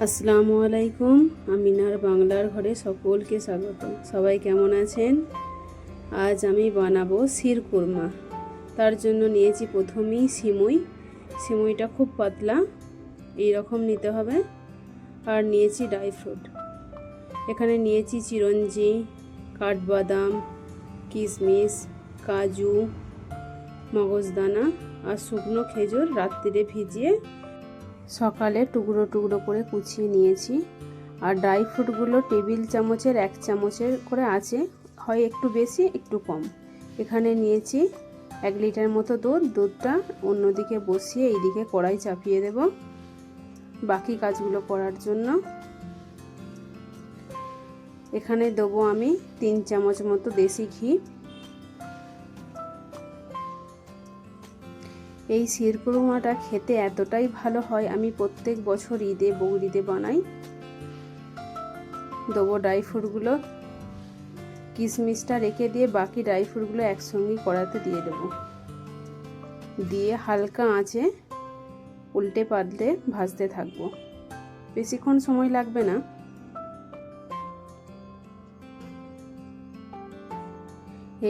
আসসালামু আলাইকুম। আমিনার বাংলার ঘরে সকলকে স্বাগত। সবাই কেমন আছেন? আজ আমি বানাবো শির কুরমা। তার জন্য নিয়েছি প্রথমেই সিমুইটা খুব পাতলা এই রকম নিতে হবে। আর নিয়েছি ড্রাই ফ্রুট। এখানে নিয়েছি চিরঞ্জি, কাঠবাদাম, কিশমিশ, কাজু, মগজদানা আর শুকনো খেজুর রাত্রিরে ভিজিয়ে সকালে টুকরো টুকরো করে কুচিয়ে নিয়েছি। আর ড্রাই ফ্রুটগুলো টেবিল চামচের 1 চামচের করে আছে, হয় একটু বেশি একটু কম। এখানে নিয়েছি 1 লিটার মতো দুধটা অন্যদিকে বসিয়ে এইদিকে কড়াই চাপিয়ে দেব বাকি কাজগুলো করার জন্য। এখানে দেবো আমি 3 চামচ মতো দেশি ঘি। এই শির কুরমাটা খেতে এতটাই ভালো হয়, আমি প্রত্যেক বছর ঈদে বৌদিতে বানাই। দেবো ড্রাই ফ্রুটগুলো, কিশমিশটা রেখে দিয়ে বাকি ড্রাই ফ্রুটগুলো একসঙ্গে কড়াতে দিয়ে দেব। দিয়ে হালকা আঁচে উল্টে পাল্টে ভাজতে থাকবো, বেশিক্ষণ সময় লাগবে না।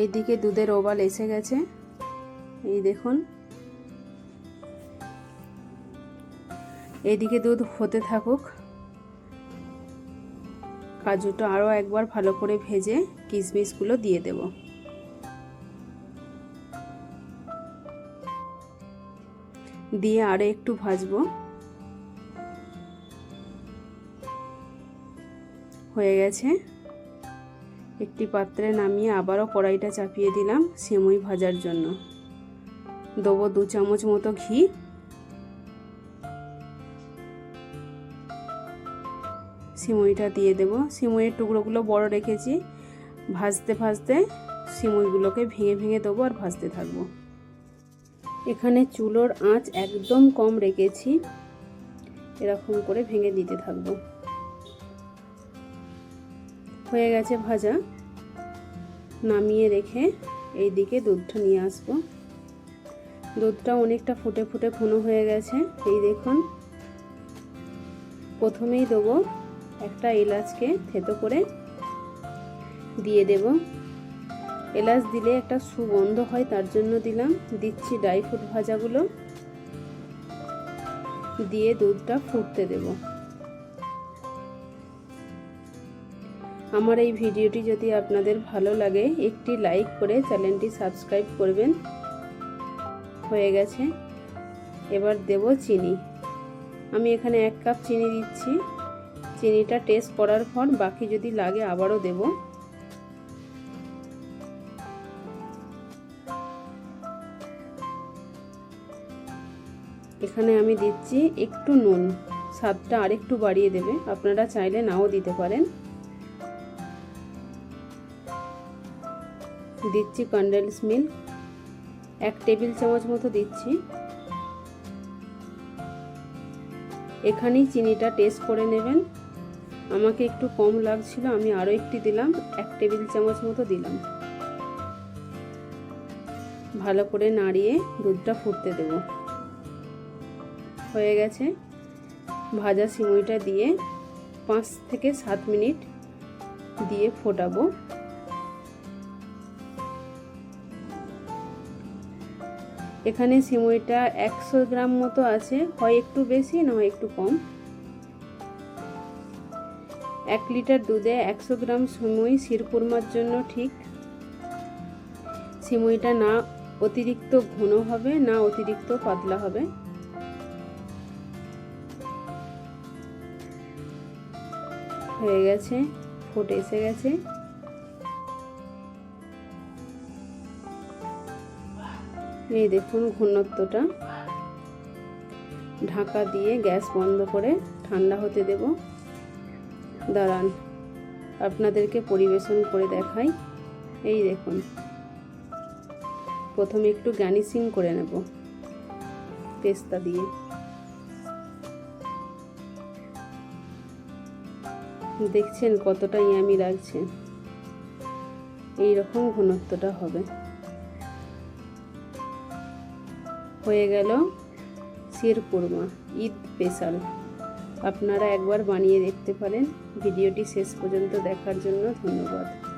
এইদিকে দুধের ওবাল এসে গেছে, এই দেখুন। এদিকে দুধ হতে থাকুক। কাজুটা আরও একবার ভালো করে ভেজে কিশমিশগুলো দিয়ে দেব। দিয়ে আরও একটু ভাজবো। হয়ে গেছে। একটি পাত্রে নামিয়ে আবারও কড়াইটা চাপিয়ে দিলাম সিমুই ভাজার জন্য। দেবো 2 চামচ মতো ঘি। সিমুইটা দিয়ে দেব। সিমুইয়ের টুকরোগুলো বড় রেখেছি, ভাজতে ভাজতে সিমুইগুলোকে ভেঙে ভেঙে দেবো আর ভাজতে থাকবো। এখানে চুলোর আঁচ একদম কম রেখেছি, এরকম করে ভেঙে দিতে থাকবো। হয়ে গেছে ভাজা। নামিয়ে রেখে এই দিকে দুধটা নিয়ে আসবো। দুধটা অনেকটা ফুটে ফুটে ঘন হয়ে গেছে, এই দেখুন। প্রথমেই দেবো একটা এলাচকে থেতো করে দিয়ে দেব। এলাচ দিলে একটা সুগন্ধ হয়, তার জন্য দিলাম। দিচ্ছি ড্রাই ফ্রুট ভাজাগুলো, দিয়ে দুধটা ফুটতে দেব। আমার এই ভিডিওটি যদি আপনাদের ভালো লাগে একটি লাইক করে চ্যানেলটি সাবস্ক্রাইব করবেন। হয়ে গেছে। এবার দেব চিনি। আমি এখানে 1 কাপ চিনি দিচ্ছি। চিনিটা টেস্ট করার পর বাকি যদি লাগে আবারও দেব। এখানে আমি দিচ্ছি একটু নুন, স্বাদটা আরেকটু বাড়িয়ে দেবে, আপনারা চাইলে নাও দিতে পারেন। দিচ্ছি কনডেন্স মিল্ক 1 টেবিল চামচ মতো দিচ্ছি। এখানেই চিনিটা টেস্ট করে নেবেন। আমাকে একটু কম লাগছিল, আমি আরও একটি দিলাম, 1 টেবিল চামচ মতো দিলাম। ভালো করে নাড়িয়ে দুধটা ফুটতে দেব। হয়ে গেছে। ভাজা সিমুইটা দিয়ে 5 থেকে 7 মিনিট দিয়ে ফোটাবো। এখানে সিমুইটা 100 গ্রাম মতো আছে, হয় একটু বেশি না হয় একটু কম। 1 লিটার দুধে 100 গ্রাম সিমুই শির কুরমার জন্য ঠিক। সিমুইটা না অতিরিক্ত ঘন হবে না অতিরিক্ত পাতলা হবে। হয়ে গেছে, ফুটে এসে গেছে। এই দেখুন ঘনত্বটা। ঢাকা দিয়ে গ্যাস বন্ধ করে ঠান্ডা হতে দেব। দাঁড়ান আপনাদেরকে পরিবেশন করে দেখাই। এই দেখুন, প্রথমে একটু গার্নিশিং করে নেব পেস্তা দিয়ে। দেখছেন কতটা ইয়ামি লাগছে। এই রকম ঘনত্বটা হবে। হয়ে গেল শির কুরমা ঈদ স্পেশাল। আপনারা একবার বানিয়ে দেখতে পারেন। ভিডিওটি শেষ পর্যন্ত দেখার জন্য ধন্যবাদ।